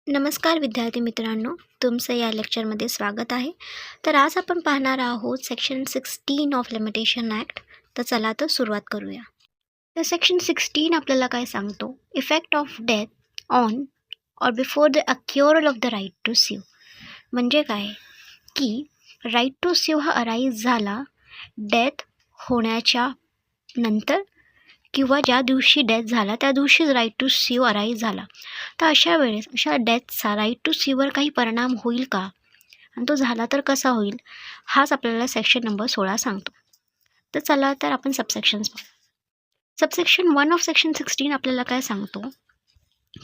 नमस्कार विद्यार्थी मित्रांनो, तुमचं या लेक्चरमध्ये स्वागत आहे. तर आज आपण पाहणार आहोत सेक्शन 16 ऑफ लिमिटेशन ॲक्ट. तर चला तर सुरुवात करूया. तर सेक्शन 16 आपल्याला काय सांगतो? Effect of death on or before the accrual of the right to sue. म्हणजे काय की राईट टू स्यू हा अराईज झाला डेथ होण्याच्या नंतर किंवा ज्या दिवशी डेथ झाला त्या दिवशीच राईट टू स्यू अराईज झाला. तर अशा वेळेस अशा डेथचा राईट टू स्यूवर काही परिणाम होईल का, आणि तो झाला तर कसा होईल, हाच आपल्याला सेक्शन नंबर 16 सांगतो. तर चला तर आपण सबसेक्शन्स पाहू. सबसेक्शन 1 ऑफ सेक्शन 16 आपल्याला काय सांगतो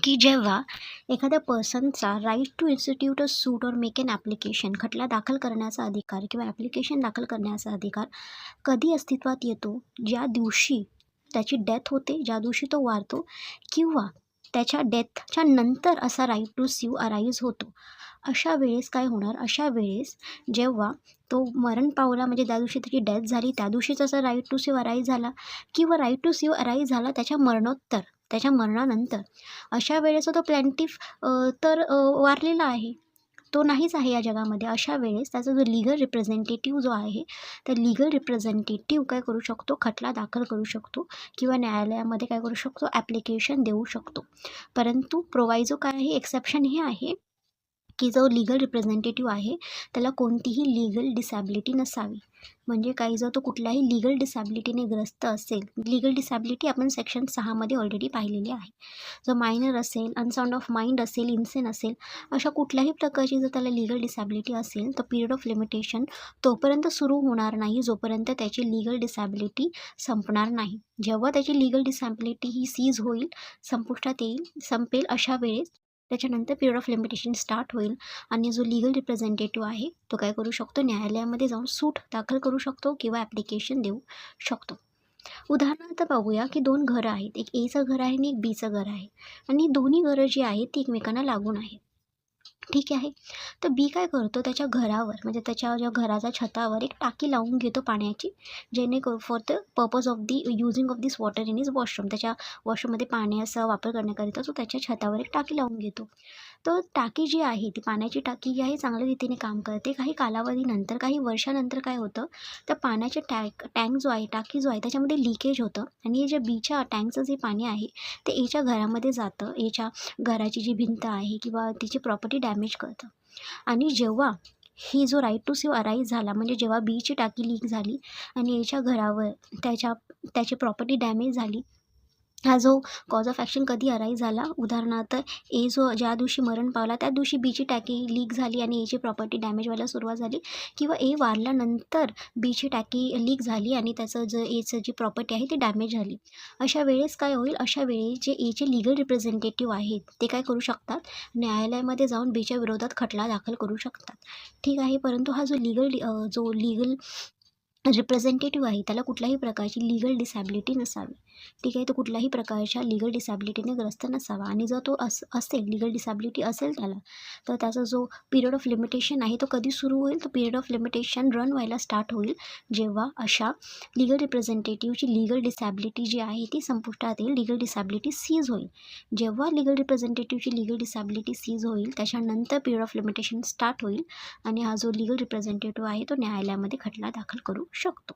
की जेव्हा एखाद्या पर्सनचा right to institute a suit or make N application, खटला दाखल करण्याचा अधिकार किंवा ॲप्लिकेशन दाखल करण्याचा अधिकार कधी अस्तित्वात येतो? ज्या दिवशी त्याची डेथ होते, ज्या दिवशी तो वारतो, किंवा त्याच्या डेथच्या नंतर असा राईट टू स्यू अराईज होतो. अशा वेळेस काय होणार? अशा वेळेस जेव्हा तो मरण पावला, म्हणजे त्या दिवशी त्याची डेथ झाली त्या दिवशीच असा राईट टू स्यू अराईज झाला, किंवा राईट टू स्यू अराईज झाला त्याच्या मरणोत्तर, त्याच्या मरणानंतर, अशा वेळेस तो प्लॅन्टिफ वारलेला आहे, तो नाहीच आहे या जगामध्ये. अशा वेळेस त्याचा जो लीगल रिप्रेझेंटेटिव्ह जो आहे, तर लीगल रिप्रेझेंटेटिव्ह काय करू शकतो? खटला दाखल करू शकतो किंवा न्यायालयामध्ये काय करू शकतो? ॲप्लिकेशन देऊ शकतो. परंतु प्रोवायझो काय आहे? एक्सेप्शन हे आहे की जो लीगल रिप्रेझेंटेटिव्ह आहे त्याला कोणतीही लीगल डिसॅबिलिटी नसावी. म्हणजे काही जर तो कुठल्याही लीगल डिसॅबिलिटीने ग्रस्त असेल, लीगल डिसॅबिलिटी आपण सेक्शन 6मध्ये ऑलरेडी पाहिलेली आहे. जो मायनर असेल, अनसाउंड ऑफ माइंड असेल, इन्सेन असेल, अशा कुठल्याही प्रकारची जर त्याला लीगल डिसॅबिलिटी असेल तर पिरियड ऑफ लिमिटेशन तोपर्यंत सुरू होणार नाही जोपर्यंत त्याची लीगल डिसॅबिलिटी संपणार नाही. जेव्हा त्याची लीगल डिसॅबिलिटी ही सीज होईल, संपुष्टात येईल, संपेल, अशा वेळेस त्याच्यानंतर पिरियड ऑफ लिमिटेशन स्टार्ट होईल आणि जो लीगल रिप्रेझेंटेटिव्ह आहे तो काय करू शकतो? न्यायालयामध्ये जाऊन सूट दाखल करू शकतो किंवा ॲप्लिकेशन देऊ शकतो. उदाहरणार्थ पाहूया की 2 घरं आहेत, एक एचं घर आहे आणि एक बीचं घर आहे, आणि दोन्ही घरं जी आहेत ती एकमेकांना लागून आहेत. ठीक आहे. तर बी काय करतो? त्याच्या घरावर, म्हणजे त्याच्या ज्या घराच्या छतावर एक टाकी लावून घेतो पाण्याची, जेणेकरून for the purpose of the using of this water in is washroom. त्याच्या वॉशरूममध्ये पाण्याचा वापर करण्याकरिता तो त्याच्या छतावर एक टाकी लावून घेतो. तर टाकी जी आहे, ती पाण्याची टाकी जी आहे चांगल्या रीतीने काम करते. काही कालावधीनंतर, काही वर्षानंतर काय होतं? तर पाण्याचे टँक जो आहे, टाकी जो आहे, त्याच्यामध्ये लिकेज होतं, आणि हे जे बीच्या टँकचं जे पाणी आहे ते एच्या घरामध्ये जातं. एच्या घराची जी भिंत आहे किंवा तिची प्रॉपर्टी डॅमेज करतं. आणि जेव्हा ही जो राईट टू स्यू अराईज झाला, म्हणजे जेव्हा बीची टाकी लीक झाली आणि एच्या घरावर त्याची प्रॉपर्टी डॅमेज झाली, हा जो कॉज ऑफ ॲक्शन कधी अराईज झाला? उदाहरणार्थ ज्या दिवशी मरण पावला त्या दिवशी बीची टाकी लीक झाली आणि एची प्रॉपर्टी डॅमेज व्हायला सुरुवात झाली, किंवा ए वारल्यानंतर बीची टाकी लीक झाली आणि त्याचं एचं जी प्रॉपर्टी आहे ती डॅमेज झाली. अशा वेळेस काय होईल? अशा वेळेस जे एचे लीगल रिप्रेझेंटेटिव्ह आहेत ते काय करू शकतात? न्यायालयामध्ये जाऊन बीच्या विरोधात खटला दाखल करू शकतात. ठीक आहे. परंतु हा जो लीगल रिप्रेझेंटेटिव्ह आहे त्याला कुठल्याही प्रकारची लीगल डिसॅबिलिटी नसावी. ठीक आहे. तो कुठल्याही प्रकारच्या लीगल डिसॅबिलिटीने ग्रस्त नसावा, आणि जर तो असेल, लीगल डिसॅबिलिटी असेल त्याला, तर त्याचा जो पिरियड ऑफ लिमिटेशन आहे तो कधी सुरू होईल? तर पिरियड ऑफ लिमिटेशन रन व्हायला स्टार्ट होईल जेव्हा अशा लीगल रिप्रेझेंटेटिव्हची लीगल डिसॅबिलिटी जी आहे ती संपुष्टात येईल, लीगल डिसॅबिलिटी सीज होईल. जेव्हा लीगल रिप्रेझेंटेटिव्हची लीगल डिसॅबिलिटी सीज होईल त्याच्यानंतर पिरियड ऑफ लिमिटेशन स्टार्ट होईल, आणि हा जो लीगल रिप्रेझेंटेटिव्ह आहे तो न्यायालयामध्ये खटला दाखल करू शकतो.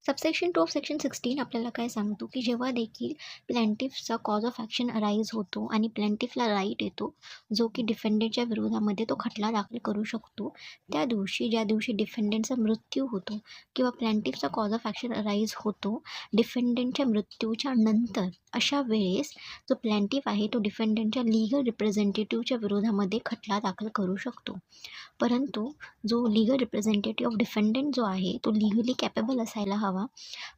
सबसेक्शन 2 ऑफ सेक्शन 16 आपल्याला काय सांगतो की जेव्हा देखील प्लॅन्टिफचा कॉज ऑफ ॲक्शन अराईज होतो आणि प्लॅन्टिफला राईट येतो जो की डिफेंडंटच्या विरोधामध्ये तो खटला दाखल करू शकतो, त्या दिवशी, ज्या दिवशी डिफेंडंटचा मृत्यू होतो किंवा प्लॅन्टिफचा कॉज ऑफ ॲक्शन अराईज होतो डिफेंडंटच्या मृत्यूच्या नंतर, अशा वेळेस जो प्लॅन्टिफ आहे तो डिफेंडंटच्या लीगल रिप्रेझेंटेटिव्हच्या विरोधामध्ये खटला दाखल करू शकतो. परंतु जो लीगल रिप्रेझेंटेटिव्ह ऑफ डिफेंडंट जो आहे तो लीगली कॅपेबल असायला हवा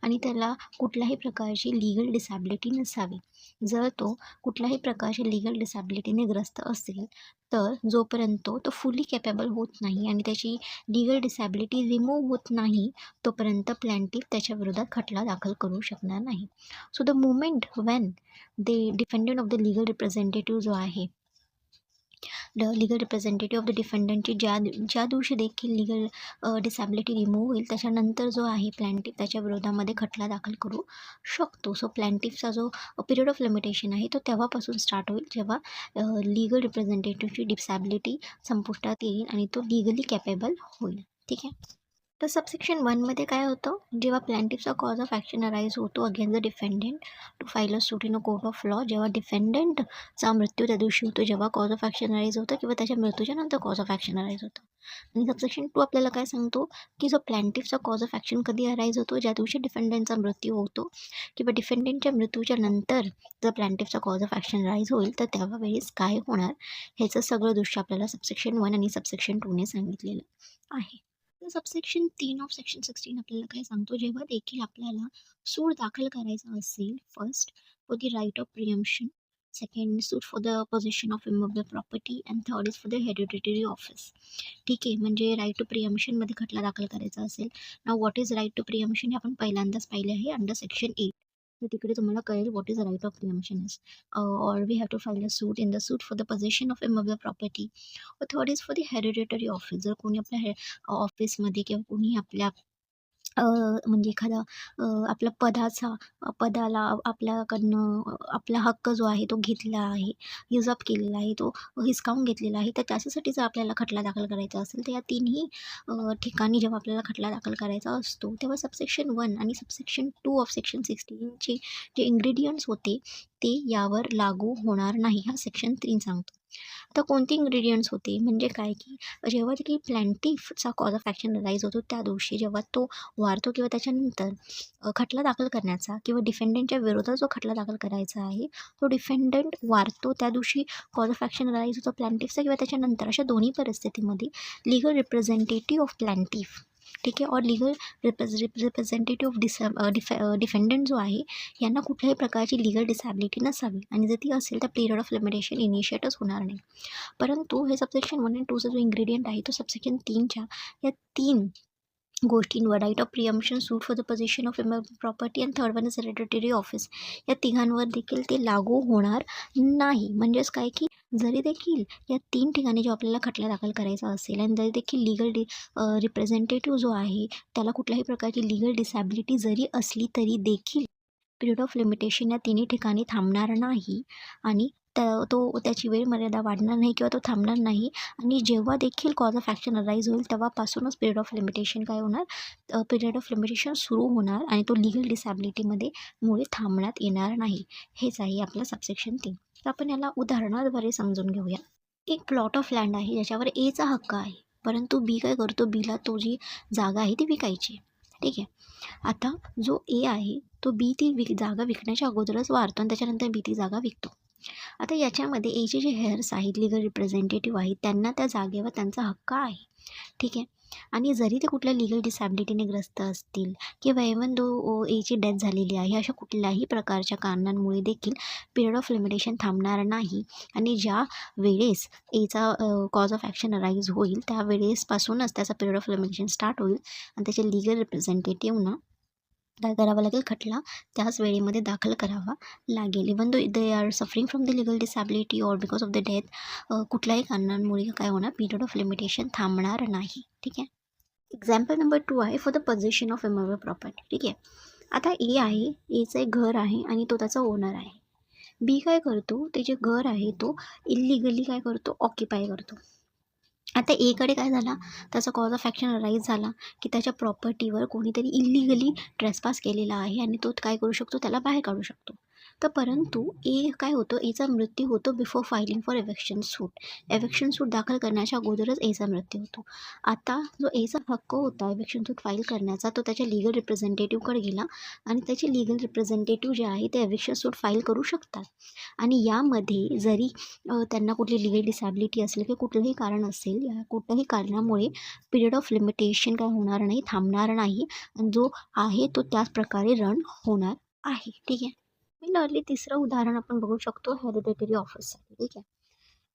आणि त्याला कुठल्याही प्रकारची लीगल डिसॅबिलिटी नसावी. जर तो कुठल्याही प्रकारच्या लीगल डिसॅबिलिटीने ग्रस्त असेल तर जोपर्यंत तो फुली कॅपेबल होत नाही आणि त्याची लीगल डिसॅबिलिटी रिमूव्ह होत नाही तोपर्यंत प्लॅन्टिफ त्याच्या विरोधात खटला दाखल करू शकणार नाही. So the moment when the defendant of the legal representative जो आहे लीगल रिप्रेझेंटेटिव्ह ऑफ द डिफेंडंटची ज्या ज्या दिवशी देखील लीगल डिसॅबिलिटी रिमूव्ह होईल त्याच्यानंतर जो आहे प्लॅन्टिफ त्याच्या विरोधामध्ये खटला दाखल करू शकतो. सो प्लॅन्टिफचा जो पिरियड ऑफ लिमिटेशन आहे तो तेव्हापासून स्टार्ट होईल जेव्हा लीगल रिप्रेझेंटेटिव्हची डिसॅबिलिटी संपुष्टात येईल आणि तो लीगली कॅपेबल होईल. ठीक आहे. तर सबसेक्शन 1मध्ये काय होतं, जेव्हा प्लॅन्टिफचा कॉज ऑफ ॲक्शन अराईज होतो against the defendant to file a suit in a court of law, जेव्हा डिफेंडंटचा मृत्यू त्या दिवशी होतो जेव्हा कॉज ऑफ ॲक्शन अराईज होतं किंवा त्याच्या मृत्यूच्या नंतर कॉज ऑफ ॲक्शन अराईज होतं. आणि सबसेक्शन 2 आपल्याला काय सांगतो की जो प्लॅन्टिफचा कॉज ऑफ ॲक्शन कधी अराईज होतो, ज्या दिवशी डिफेंडंटचा मृत्यू होतो किंवा डिफेंडंटच्या मृत्यूच्या नंतर जर प्लॅन्टिफचा कॉज ऑफ ॲक्शन अराईज होईल तर तेव्हा वेळेस काय होणार ह्याचं सगळं दृश्य आपल्याला सबसेक्शन 1 आणि सबसेक्शन 2ने सांगितलेलं आहे. तर सबसेक्शन 3 ऑफ सेक्शन 16 आपल्याला काय सांगतो, जेव्हा देखील आपल्याला सूड दाखल करायचा असेल, first for the right of preemption, second suit for the possession of immovable property and third is for the hereditary office. ठीक आहे, म्हणजे राईट टू प्रिएम्प्शनमध्ये खटला दाखल करायचा असेल. नाव व्हॉट इज राईट टू प्रिएम्प्शन हे आपण पहिल्यांदाच पाहिले आहे अंडर सेक्शन 8. तर तिकडे तुम्हाला कळेल what is right of preemption is. Or we have to file a suit in the suit for the possession of immovable property. Third is for the hereditary office. जर कोणी आपल्या ऑफिसमध्ये किंवा कोणी आपल्या म्हणजे एखादा आपल्या पदाला आपल्याकडनं आपला हक्क जो आहे तो घेतला आहे, युजअप केलेला आहे, तो हिसकावून घेतलेला आहे, तर त्याच्यासाठी जर आपल्याला खटला दाखल करायचा असेल तर या तिन्ही ठिकाणी जेव्हा आपल्याला खटला दाखल करायचा असतो तेव्हा सबसेक्शन 1 आणि सबसेक्शन 2 ऑफ सेक्शन 16चे जे इन्ग्रेडियंट्स होते ते यावर लागू होणार नाही, हा सेक्शन 3 सांगतो. आता कोणते इन्ग्रेडियंट्स होते म्हणजे काय की जेव्हा देखील प्लॅन्टिफचा कॉज ऑफ ॲक्शन राईज होतो त्या दिवशी जेव्हा तो वारतो किंवा त्याच्यानंतर खटला दाखल करण्याचा किंवा डिफेंडंटच्या विरोधात जो खटला दाखल करायचा आहे तो डिफेंडंट वारतो त्या दिवशी कॉज ऑफ ॲक्शन राईज होतो प्लॅन्टिफचा किंवा त्याच्यानंतर, अशा दोन्ही परिस्थितीमध्ये लीगल रिप्रेझेंटेटिव्ह ऑफ प्लॅन्टिफ, ठीक आहे, और लीगल रिप्रेझेंटेटिव्ह ऑफ डिफेंडंट जो आहे यांना कुठल्याही प्रकारची लीगल डिसॅबिलिटी नसावी आणि जर ती असेल तर पिरियड ऑफ लिमिटेशन इनिशिएटच होणार नाही. परंतु हे सबसेक्शन 1 आणि 2चा जो इन्ग्रेडियंट आहे तो सबसेक्शन 3च्या या 3 गोष्टींवर right of preemption, suit for the possession of immovable property and third one is hereditary office, या तिघांवर देखील ते लागू होणार नाही. म्हणजेच काय की जरी देखील या 3 ठिकाणी जो आपल्याला खटला दाखल करायचा असेल आणि जरी देखील लीगल रिप्रेझेंटेटिव्ह जो आहे त्याला कुठल्याही प्रकारची लीगल डिसॅबिलिटी जरी असली तरी देखील पिरियड ऑफ लिमिटेशन या तिन्ही ठिकाणी थांबणार नाही आणि त्याची वेळ मर्यादा वाढणार नाही किंवा तो थांबणार नाही. आणि जेव्हा देखील कॉज ऑफ ॲक्शन अराईज होईल तेव्हापासूनच पिरियड ऑफ लिमिटेशन काय होणार, पिरियड ऑफ लिमिटेशन सुरू होणार आणि तो लीगल डिसॅबिलिटीमध्ये मुळे थांबण्यात येणार नाही. हेच आहे आपलं सबसेक्शन 3. तर आपण याला उदाहरणाद्वारे समजून घेऊया. एक प्लॉट ऑफ लँड आहे ज्याच्यावर एचा हक्क आहे, परंतु बी काय करतो, बीला तो जी जागा आहे ती विकायची. ठीक आहे. आता जो ए आहे तो बी ती जागा विकण्याच्या अगोदरच वारतो आणि त्याच्यानंतर बी ती जागा विकतो. आता याच्यामध्ये एचे जे हेअर्स आहेत, लीगल रिप्रेझेंटेटिव्ह आहेत, त्यांना त्या जागेवर त्यांचा हक्क आहे. ठीक आहे. आणि जरी ते कुठल्या लीगल डिसॅबिलिटीने ग्रस्त असतील किंवा इव्हन दो एची डेथ झालेली आहे, अशा कुठल्याही प्रकारच्या कारणांमुळे देखील पिरियड ऑफ लिमिटेशन थांबणार नाही. आणि ज्या वेळेस एचा कॉज ऑफ ॲक्शन अराईज होईल त्या वेळेसपासूनच त्याचा पिरियड ऑफ लिमिटेशन स्टार्ट होईल आणि त्याचे लीगल रिप्रेझेंटेटिव्हना काय करावं लागेल, खटला त्याच वेळेमध्ये दाखल करावा लागेल. Even though they are suffering from the legal disability or because of the death, कुठल्याही कारणांमुळे काय होणार, पिरियड ऑफ लिमिटेशन थांबणार नाही. ठीक आहे. एक्झाम्पल नंबर 2 आहे for the possession of immovable property. ठीक आहे. आता ए आहे, एचं एक घर आहे आणि तो त्याचा ओनर आहे. बी काय करतो, ते जे घर आहे तो इल्लिगली काय करतो, ऑक्युपाय करतो. आता एकडे काय झाला, त्याचा कॉज ऑफ ॲक्शन अराईज झाला की त्याच्या प्रॉपर्टीवर कोणीतरी इल्लिगली ट्रेसपास केलेला आहे आणि तो काय करू शकतो, त्याला बाहेर काढू शकतो. तर परंतु ए काय होतं, एचा मृत्यू होतो बिफोर फायलिंग फॉर एव्हिक्शन सूट. एव्हिक्शन सूट दाखल करण्याच्या अगोदरच एचा मृत्यू होतो. आता जो एचा हक्क होता एव्हिक्शन सूट फाईल करण्याचा तो त्याच्या लीगल रिप्रेझेंटेटिव्हकडे गेला आणि त्याचे लीगल रिप्रेझेंटेटिव्ह जे आहे ते एव्हिक्शन सूट फाईल करू शकतात. आणि यामध्ये जरी त्यांना कुठली लीगल डिसॅबिलिटी असेल किंवा कुठलंही कारण असेल, या कुठल्याही कारणामुळे पिरियड ऑफ लिमिटेशन काय होणार नाही, थांबणार नाही आणि जो आहे तो त्याच प्रकारे रन होणार आहे. ठीक आहे. सिमिलरली तिसरं उदाहरण आपण बघू शकतो हेरिडिटरी ऑफिससाठी. ठीक आहे.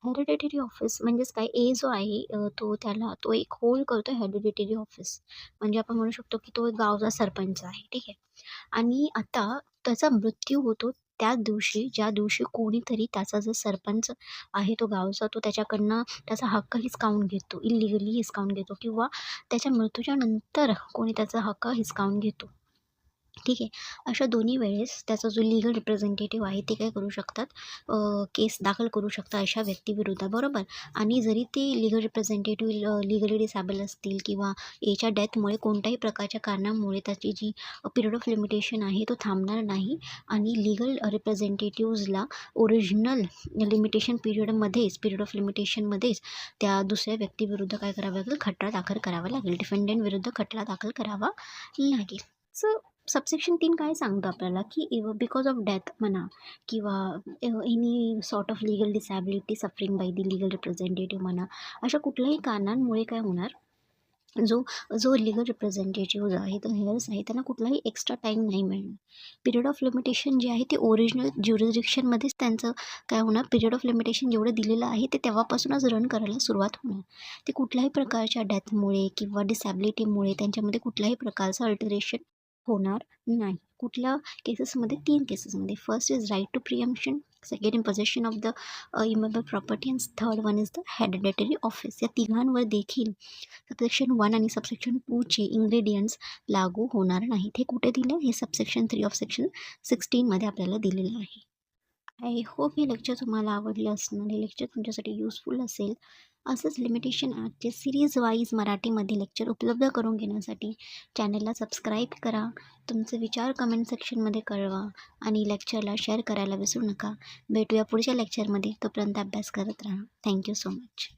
हेरिडिटरी ऑफिस म्हणजेच काय, ए जो आहे तो एक होल्ड करतो हेरिडिटरी ऑफिस. म्हणजे आपण म्हणू शकतो की तो एक गावचा सरपंच आहे. ठीक आहे. आणि आता त्याचा मृत्यू होतो त्या दिवशी ज्या दिवशी कोणीतरी त्याचा जो सरपंच आहे तो गावचा तो त्याच्याकडनं त्याचा हक्क हिसकावून घेतो, इल्लिगली हिसकावून घेतो किंवा त्याच्या मृत्यूच्या नंतर कोणी त्याचा हक्क हिसकावून घेतो. ठीक आहे. अशा दोन्ही वेळेस त्याचा जो लीगल रिप्रेझेंटेटिव्ह आहे ते काय करू शकतात, केस दाखल करू शकतात अशा व्यक्तीविरुद्ध, बरोबर. आणि जरी ते लीगल रिप्रेझेंटेटिव्ह लीगली डिसेबल असतील किंवा याच्या डेथमुळे कोणत्याही प्रकारच्या कारणामुळे त्याची जी पिरियड ऑफ लिमिटेशन आहे तो थांबणार नाही आणि लीगल रिप्रेझेंटेटिव्हजला ओरिजिनल पिरियड ऑफ लिमिटेशनमध्येच त्या दुसऱ्या व्यक्तीविरुद्ध काय करावं लागेल, खटला दाखल करावा लागेल, डिफेंडंट विरुद्ध खटला दाखल करावा लागेल. सो सबसेक्शन 3 काय सांगतं आपल्याला, की बिकॉज ऑफ डेथ म्हणा किंवा any sort of legal disability suffering by the legal representative म्हणा, अशा कुठल्याही कारणांमुळे काय होणार, जो जो लीगल रिप्रेझेंटेटिव्ह आहे तो हेअर्स आहे त्यांना कुठलाही एक्स्ट्रा टाईम नाही मिळणार. पिरियड ऑफ लिमिटेशन जे आहे ते ओरिजिनल ज्युरिसडिक्शनमध्येच त्यांचं काय होणार, पिरियड ऑफ लिमिटेशन जेवढं दिलेलं आहे ते तेव्हापासूनच रन करायला सुरुवात होणार. ते कुठल्याही प्रकारच्या डेथमुळे किंवा डिसॅबिलिटीमुळे त्यांच्यामध्ये कुठल्याही प्रकारचं अल्टरेशन होणार नाही. कुठल्या केसेसमध्ये, 3 केसेसमध्ये. First is right to preemption, second in possession of the immovable property and third one is the hereditary office. या तिघांवर देखील सबसेक्शन 1 आणि सबसेक्शन 2चे इन्ग्रेडियंट्स लागू होणार नाहीत. हे कुठे दिलं, हे सबसेक्शन 3 ऑफ सेक्शन 16मध्ये आपल्याला दिलेलं आहे. आय होप हे लेक्चर तुम्हाला आवडलं असणार. हे लेक्चर तुमच्यासाठी युजफुल असेल. असंच लिमिटेशन ॲक्टचे सिरीज वाईज मराठीमध्ये लेक्चर उपलब्ध करून घेण्यासाठी चॅनलला सबस्क्राईब करा. तुमचे विचार कमेंट सेक्शनमध्ये कळवा आणि लेक्चरला शेअर करायला विसरू नका. भेटूया पुढच्या लेक्चरमध्ये. तोपर्यंत अभ्यास करत राहा. Thank you so much.